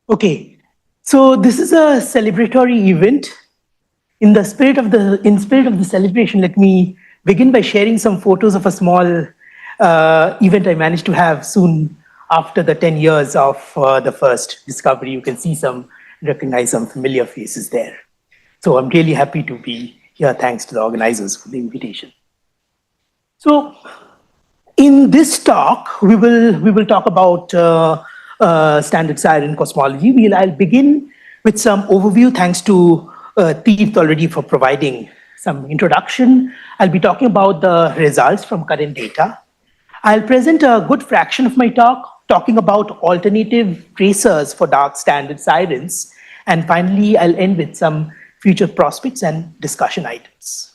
Okay, so this is a celebratory event. In spirit of the celebration, let me begin by sharing some photos of a small event I managed to have soon after the 10 years of the first discovery. You can recognize some familiar faces there. So I'm really happy to be here. Thanks to the organizers for the invitation. So in this talk, we will talk about standard siren cosmology. I'll begin with some overview. Thanks to Teeth already for providing some introduction. I'll be talking about the results from current data. I'll present a good fraction of my talk talking about alternative tracers for dark standard sirens. And finally, I'll end with some future prospects and discussion items.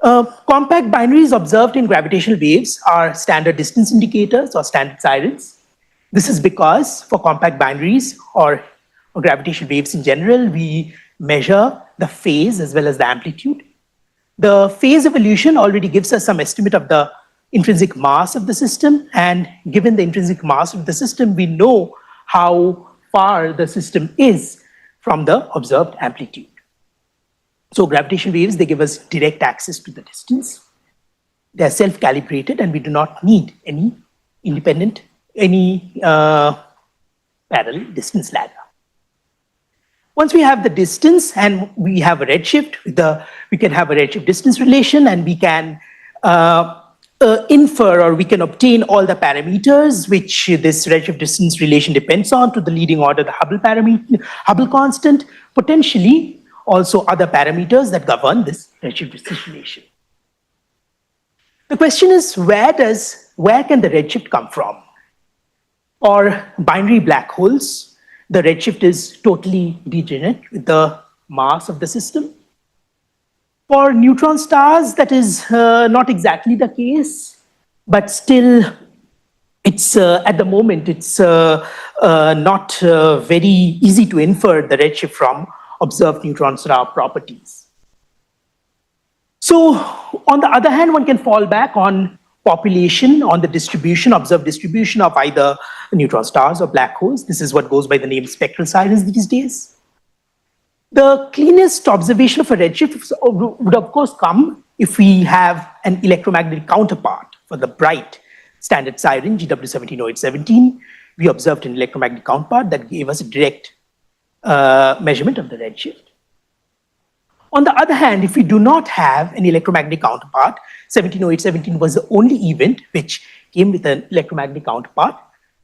Compact binaries observed in gravitational waves are standard distance indicators or standard sirens. This is because for compact binaries or gravitational waves in general, we measure the phase as well as the amplitude. The phase evolution already gives us some estimate of the intrinsic mass of the system, and given the intrinsic mass of the system, we know how far the system is from the observed amplitude. So gravitational waves, they give us direct access to the distance. They're self-calibrated, and we do not need any parallel distance ladder. Once we have the distance and we have a redshift, we can have a redshift distance relation, and we can infer, or we can obtain all the parameters which this redshift distance relation depends on, to the leading order, the Hubble constant, potentially also other parameters that govern this redshift distance relation. The question is, where can the redshift come from? For binary black holes, the redshift is totally degenerate with the mass of the system. For neutron stars, that is not exactly the case, but still, it's at the moment, it's not very easy to infer the redshift from observed neutron star properties. So, on the other hand, one can fall back on population, on the distribution, observed distribution of either neutron stars or black holes. This is what goes by the name spectral sirens these days. The cleanest observation of a redshift would of course come if we have an electromagnetic counterpart for the bright standard siren GW170817. We observed an electromagnetic counterpart that gave us a direct measurement of the redshift. On the other hand, if we do not have an electromagnetic counterpart, 170817 was the only event which came with an electromagnetic counterpart,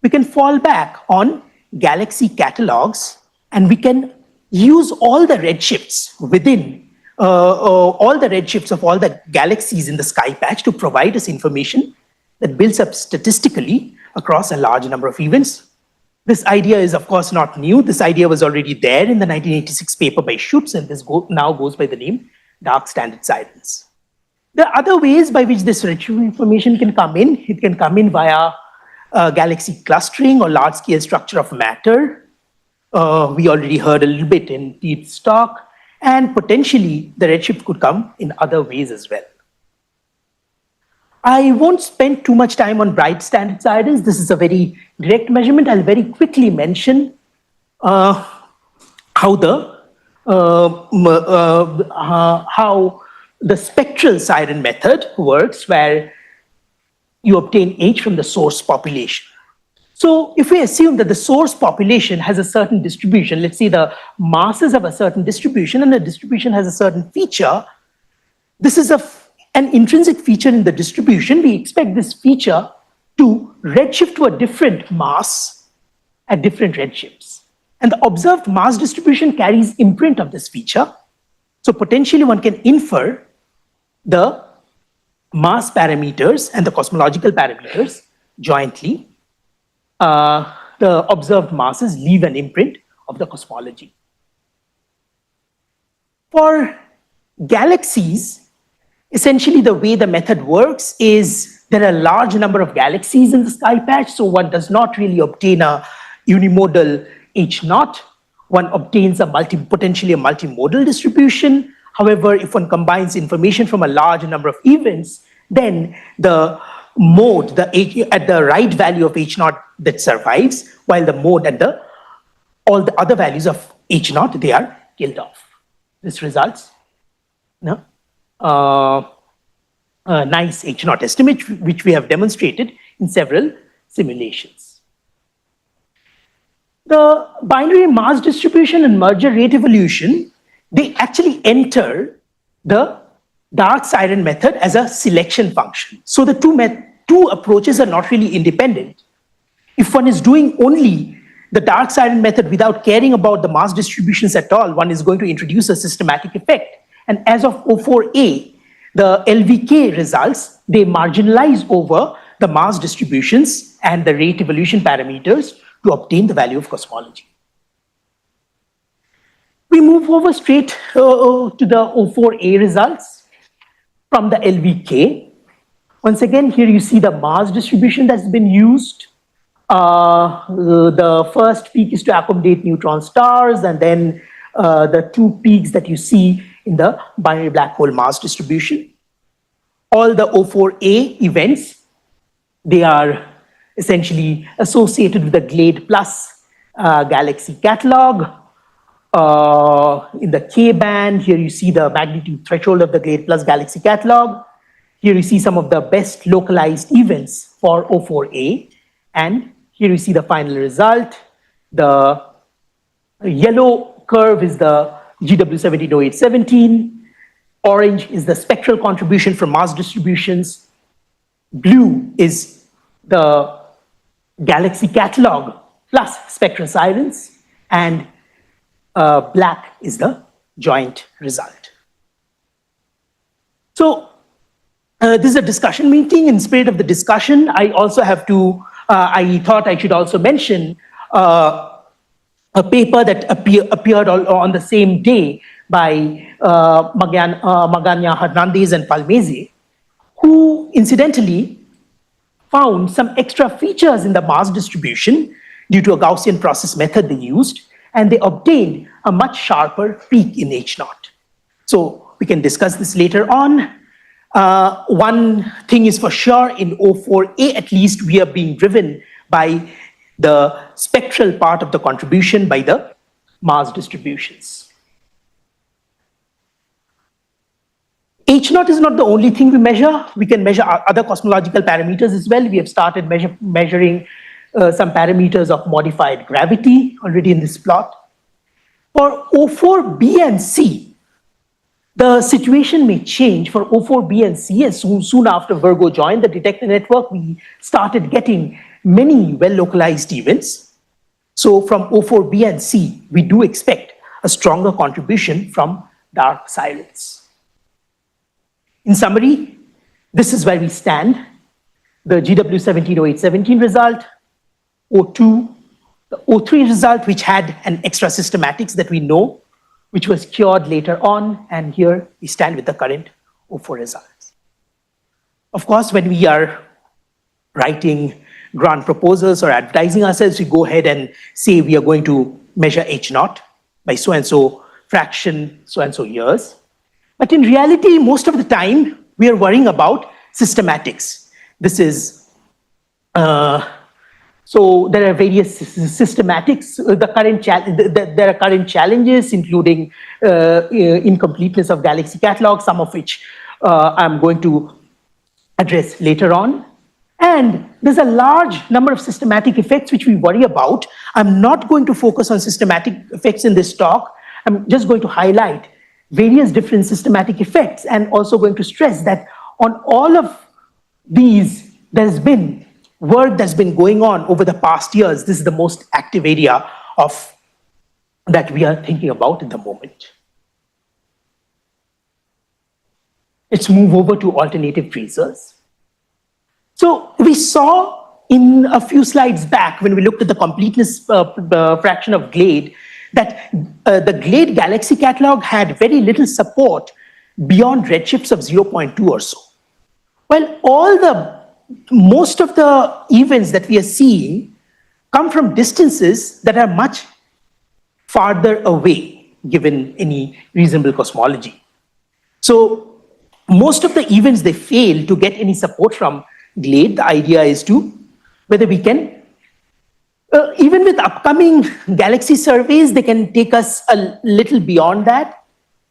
we can fall back on galaxy catalogs, and we can use all the redshifts within all the redshifts of all the galaxies in the sky patch to provide us information that builds up statistically across a large number of events. This idea is, of course, not new. This idea was already there in the 1986 paper by Schutz, and this now goes by the name dark standard sirens. There are other ways by which this redshift information can come in. It can come in via galaxy clustering or large-scale structure of matter. We already heard a little bit in Teeth's talk, and potentially the redshift could come in other ways as well. I won't spend too much time on bright standard sirens. This is a very direct measurement. I'll very quickly mention how the spectral siren method works, where you obtain H from the source population. So if we assume that the source population has a certain distribution, let's say the masses have a certain distribution and the distribution has a certain feature, this is an intrinsic feature in the distribution. We expect this feature to redshift to a different mass at different redshifts. And the observed mass distribution carries imprint of this feature. So potentially one can infer the mass parameters and the cosmological parameters jointly. The observed masses leave an imprint of the cosmology. For galaxies, essentially the way the method works is there are a large number of galaxies in the sky patch, so one does not really obtain a unimodal H0. One obtains potentially a multimodal distribution. However, if one combines information from a large number of events, then the mode at the right value of H naught that survives, while the mode at all the other values of H naught, they are killed off. This results in a nice H naught estimate, which we have demonstrated in several simulations. The binary mass distribution and merger rate evolution, they actually enter the dark siren method as a selection function. So the two approaches are not really independent. If one is doing only the dark siren method without caring about the mass distributions at all, one is going to introduce a systematic effect. And as of O4A, the LVK results, they marginalize over the mass distributions and the rate evolution parameters to obtain the value of cosmology. We move over straight to the O4A results from the LVK. Once again, here you see the mass distribution that's been used. The first peak is to accommodate neutron stars, and then the two peaks that you see in the binary black hole mass distribution. All the O4A events, they are essentially associated with the Glade Plus galaxy catalog. In the K band, here you see the magnitude threshold of the Glade Plus galaxy catalog. Here you see some of the best localized events for O4A, and here you see the final result. The yellow curve is the GW170817. Orange is the spectral contribution from mass distributions. Blue is the galaxy catalog plus spectral sirens. And black is the joint result. So this is a discussion meeting. In spirit of the discussion, I also have to I thought I should also mention a paper that appeared on the same day by Magana Hernandez and Palmese, who incidentally found some extra features in the mass distribution due to a Gaussian process method they used, and they obtained a much sharper peak in H naught. So we can discuss this later on. One thing is for sure, in O4A at least, we are being driven by the spectral part of the contribution by the mass distributions. H naught is not the only thing we measure. We can measure other cosmological parameters as well. We have started measuring some parameters of modified gravity already in this plot. For O4B and C, the situation may change. For O4B and C, as soon after Virgo joined the detector network, we started getting many well-localized events. So from O4B and C, we do expect a stronger contribution from dark sirens. In summary, this is where we stand. The GW170817 result, O2, the O3 result, which had an extra systematics that we know, which was cured later on, and here we stand with the current O4 results. Of course, when we are writing grant proposals or advertising ourselves, we go ahead and say we are going to measure H naught by so-and-so fraction, so-and-so years. But in reality, most of the time, we are worrying about systematics. This is so there are various systematics. There are current challenges, including incompleteness of galaxy catalog, some of which I'm going to address later on. And there's a large number of systematic effects which we worry about. I'm not going to focus on systematic effects in this talk. I'm just going to highlight various different systematic effects, and also going to stress that on all of these, there's been work that's been going on over the past years. This is the most active area of that we are thinking about at the moment. Let's move over to alternative tracers. So we saw in a few slides back, when we looked at the completeness fraction of Glade, that the Glade galaxy catalog had very little support beyond redshifts of 0.2 or so. Well, most of the events that we are seeing come from distances that are much farther away, given any reasonable cosmology. So most of the events, they fail to get any support from glade. The idea is to whether we can, even with upcoming galaxy surveys, they can take us a little beyond that,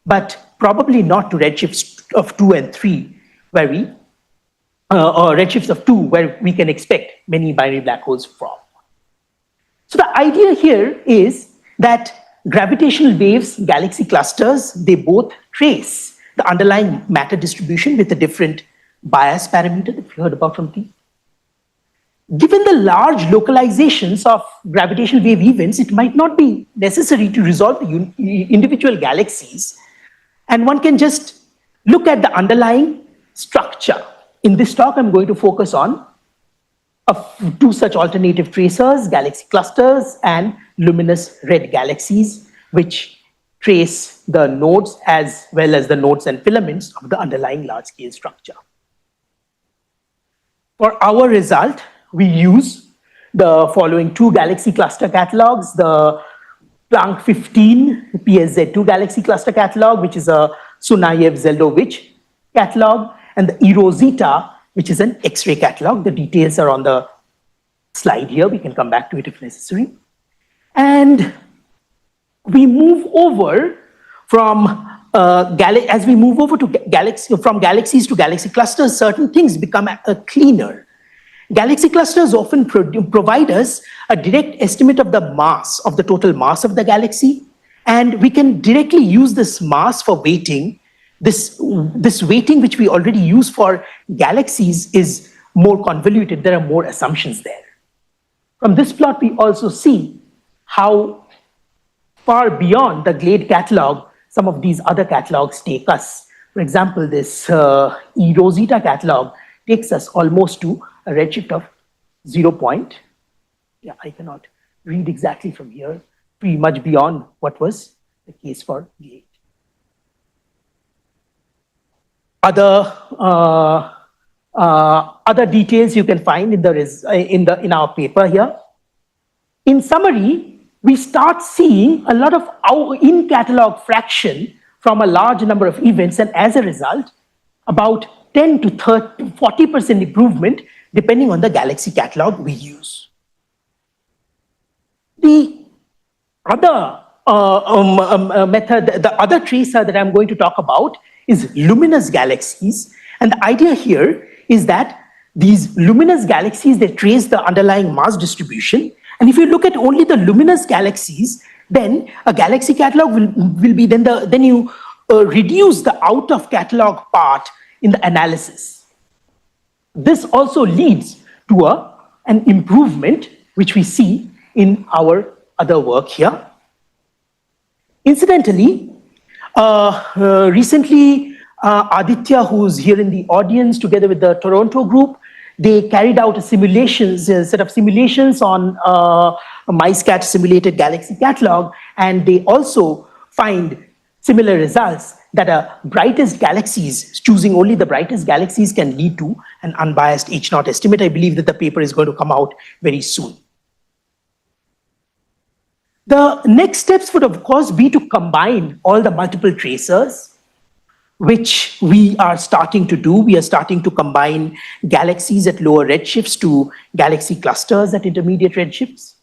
but probably not to redshifts of 2 and 3, where we, or redshifts of 2, where we can expect many binary black holes from. So the idea here is that gravitational waves, galaxy clusters, they both trace the underlying matter distribution with a different bias parameter that we heard about from T. Given the large localizations of gravitational wave events, it might not be necessary to resolve the individual galaxies, and one can just look at the underlying structure. In this talk, I'm going to focus on two such alternative tracers, galaxy clusters and luminous red galaxies, which trace the nodes as well as the nodes and filaments of the underlying large-scale structure. For our result, we use the following two galaxy cluster catalogs, the Planck 15 PSZ2 galaxy cluster catalog, which is a Sunayev-Zeldovich catalog, and the eROSITA, which is an X-ray catalog. The details are on the slide here. We can come back to it if necessary. And we move over from as we move over to from galaxies to galaxy clusters, certain things become cleaner. Galaxy clusters often provide us a direct estimate of the mass, of the total mass of the galaxy, and we can directly use this mass for weighting. This weighting, which we already use for galaxies, is more convoluted. There are more assumptions there. From this plot, we also see how far beyond the GLADE catalog some of these other catalogs take us. For example, this eROSITA catalog takes us almost to a redshift of 0. Yeah, I cannot read exactly from here, pretty much beyond what was the case for GLADE. Other details you can find in our paper here. In summary, we start seeing a lot of in-catalog fraction from a large number of events, and as a result, about 10 to 40% improvement depending on the galaxy catalog we use. The other method, the other tracer that I'm going to talk about is luminous galaxies. And the idea here is that these luminous galaxies, they trace the underlying mass distribution. And if you look at only the luminous galaxies, then a galaxy catalog will be, then you reduce the out of catalog part in the analysis. This also leads to an improvement, which we see in our other work here. Incidentally, recently, Adhya, who's here in the audience, together with the Toronto group, they carried out a set of simulations on a MiceCat simulated galaxy catalog, and they also find similar results that brightest galaxies, choosing only the brightest galaxies, can lead to an unbiased H0 estimate. I believe that the paper is going to come out very soon. The next steps would, of course, be to combine all the multiple tracers, which we are starting to do. We are starting to combine galaxies at lower redshifts to galaxy clusters at intermediate redshifts.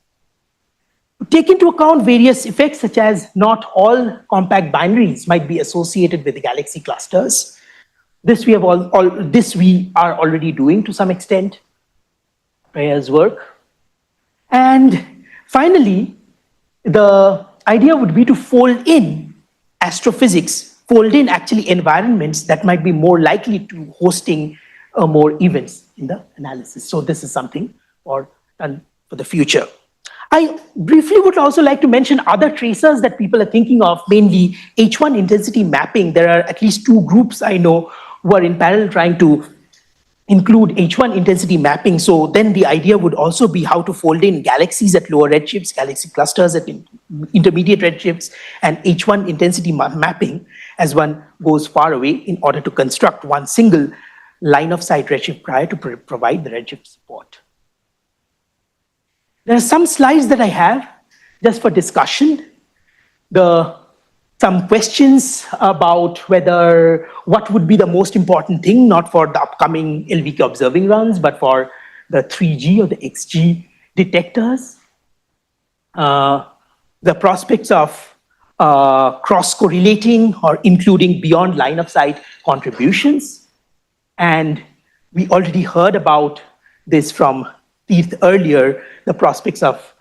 Take into account various effects, such as not all compact binaries might be associated with the galaxy clusters. This we are already doing to some extent, Ray's work. And finally, the idea would be to fold in astrophysics, fold in actually environments that might be more likely to hosting more events in the analysis. So this is something for the future. I briefly would also like to mention other tracers that people are thinking of, mainly H1 intensity mapping. There are at least two groups I know who are in parallel trying to include H1 intensity mapping. So then the idea would also be how to fold in galaxies at lower redshifts, galaxy clusters at intermediate redshifts, and H1 intensity mapping as one goes far away in order to construct one single line of sight redshift prior to provide the redshift support. There are some slides that I have just for discussion. The some questions about what would be the most important thing, not for the upcoming LVK observing runs, but for the 3G or the XG detectors. The prospects of cross-correlating or including beyond line of sight contributions. And we already heard about this from Keith earlier, the prospects of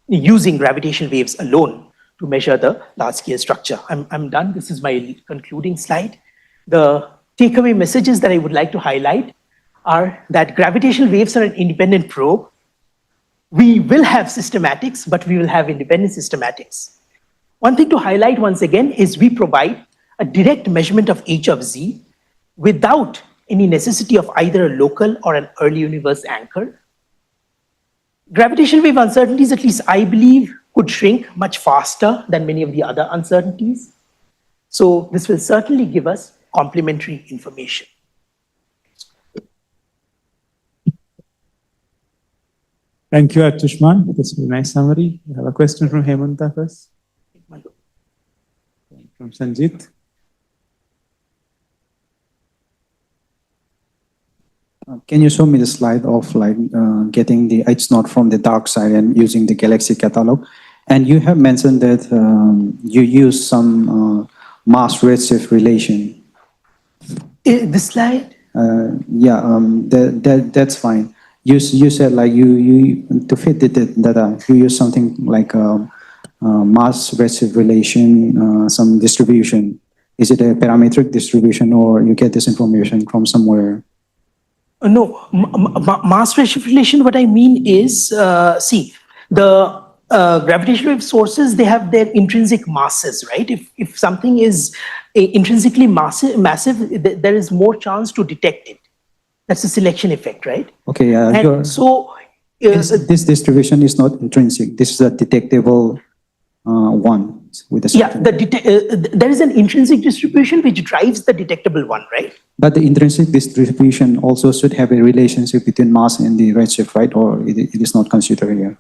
using gravitational waves alone to measure the large-scale structure. I'm done. This is my concluding slide. The takeaway messages that I would like to highlight are that gravitational waves are an independent probe. We will have systematics, but we will have independent systematics. One thing to highlight once again is we provide a direct measurement of h of z without any necessity of either a local or an early universe anchor. Gravitational wave uncertainties, at least I believe, could shrink much faster than many of the other uncertainties. So this will certainly give us complementary information. Thank you, Archisman. This is a nice summary. We have a question from Hemanta first. From Sanjit. Can you show me the slide of getting the H0 from the dark side and using the galaxy catalog? And you have mentioned that you use some mass redshift relation. This slide? That's fine. You said like you to fit the data, you use something like mass redshift relation, some distribution. Is it a parametric distribution or you get this information from somewhere? No, mass redshift relation, what I mean is, see, the gravitational wave sources, they have their intrinsic masses, right? If something is intrinsically massive, there is more chance to detect it. That's the selection effect, right? Okay, so this distribution is not intrinsic. This is a detectable one with the there is an intrinsic distribution which drives the detectable one, right? But the intrinsic distribution also should have a relationship between mass and the redshift, right? Or it is not considered here.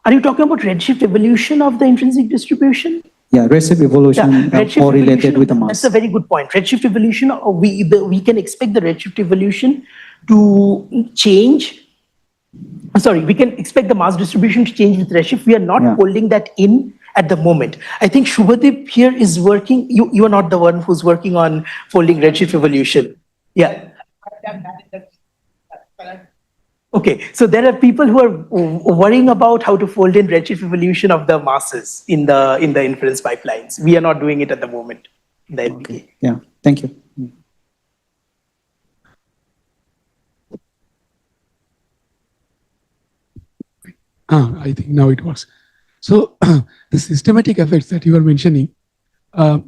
Are you talking about redshift evolution of the intrinsic distribution? Yeah, redshift evolution correlated with the mass. That's a very good point. Redshift evolution, we can expect the redshift evolution to change. Sorry, we can expect the mass distribution to change with redshift. We are not holding that in at the moment. I think Shubhadeep here is working. You are not the one who's working on folding redshift evolution. Yeah. Okay, so there are people who are worrying about how to fold in redshift evolution of the masses in the inference pipelines. We are not doing it at the moment. Okay. Yeah, thank you. I think now it works. So the systematic effects that you are mentioning, are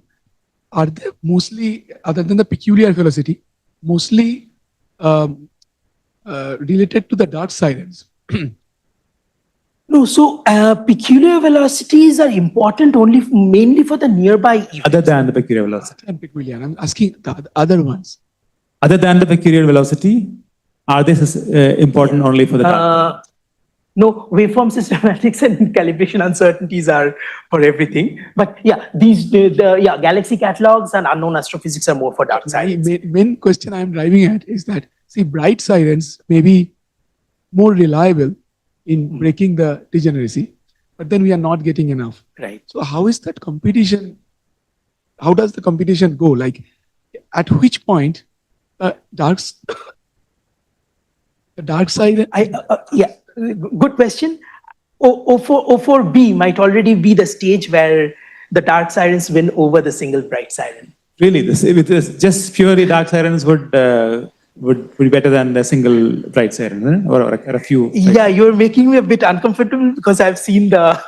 they mostly, other than the peculiar velocity, mostly related to the dark sirens? No, so peculiar velocities are important mainly for the nearby events. Other than the peculiar velocity. And peculiar, I'm asking the other ones. Other than the peculiar velocity, are they important only for the dark? No, waveform systematics and calibration uncertainties are for everything. But yeah, galaxy catalogs and unknown astrophysics are more for dark sirens. The main question I'm driving at is that, see, bright sirens may be more reliable in breaking the degeneracy, but then we are not getting enough. Right. So how is that competition? How does the competition go? Like, at which point the dark side? Good question. O4B might already be the stage where the dark sirens win over the single bright siren. Really, just purely dark sirens would be better than the single bright siren, or a few. Yeah, you're making me a bit uncomfortable because I've seen the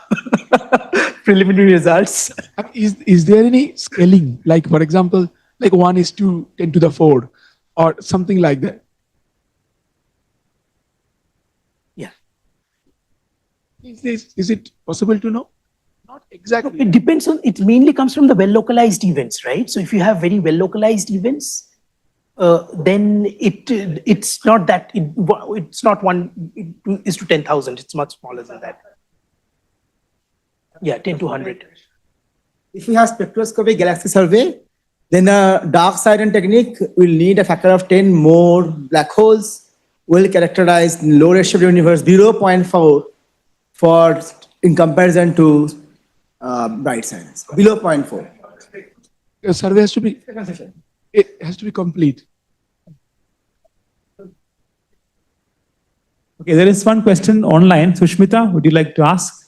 preliminary results. Is there any scaling? Like, for example, like 1:10 to the 4 or something like that? Is it possible to know? Not exactly. It depends on, it mainly comes from the well-localized events, right? So if you have very well-localized events, then it's not that, it's not 1:10,000, it's much smaller than that. Yeah, 10 to 100. If we have spectroscopic galaxy survey, then the dark siren technique will need a factor of 10 more black holes, will characterize low ratio of the universe 0.4 for in comparison to bright sirens, below 0.4. The survey has to be, it has to be complete. Okay, there is one question online. Sushmita, would you like to ask?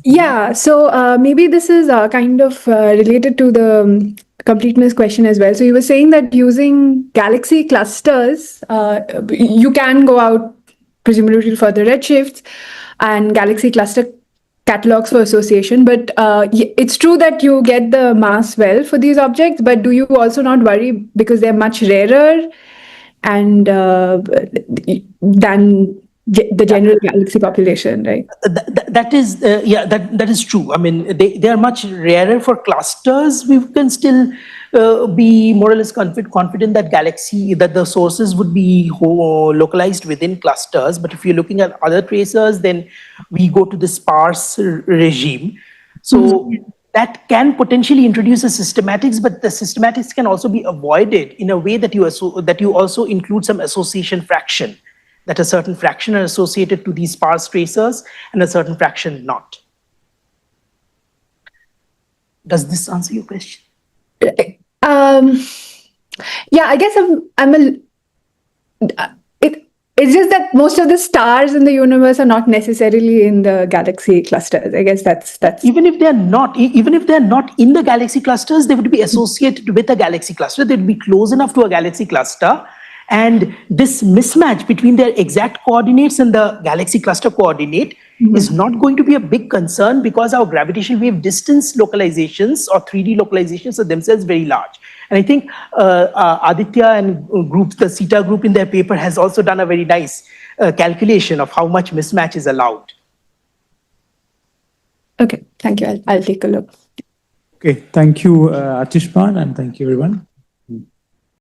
Yeah, so maybe this is kind of related to the completeness question as well. So you were saying that using galaxy clusters, you can go out presumably to further redshifts and galaxy cluster catalogs for association. But it's true that you get the mass well for these objects, but do you also not worry because they're much rarer and than the general galaxy population, right? That is true. I mean, they are much rarer for clusters. We can still be more or less confident that the sources would be localized within clusters. But if you're looking at other tracers, then we go to the sparse regime. So that can potentially introduce a systematics, but the systematics can also be avoided in a way that you also include some association fraction, that a certain fraction are associated to these sparse tracers and a certain fraction not. Does this answer your question? Yeah, I guess it's just that most of the stars in the universe are not necessarily in the galaxy clusters. I guess that's even if they're not in the galaxy clusters, they would be associated with a galaxy cluster. They'd be close enough to a galaxy cluster. And this mismatch between their exact coordinates and the galaxy cluster coordinate is not going to be a big concern because our gravitational wave distance localizations or 3D localizations are themselves very large. And I think Adhya and the CETA group in their paper has also done a very nice calculation of how much mismatch is allowed. okay. Thank you. I'll take a look. Okay, thank you, Archisman, and thank you, everyone.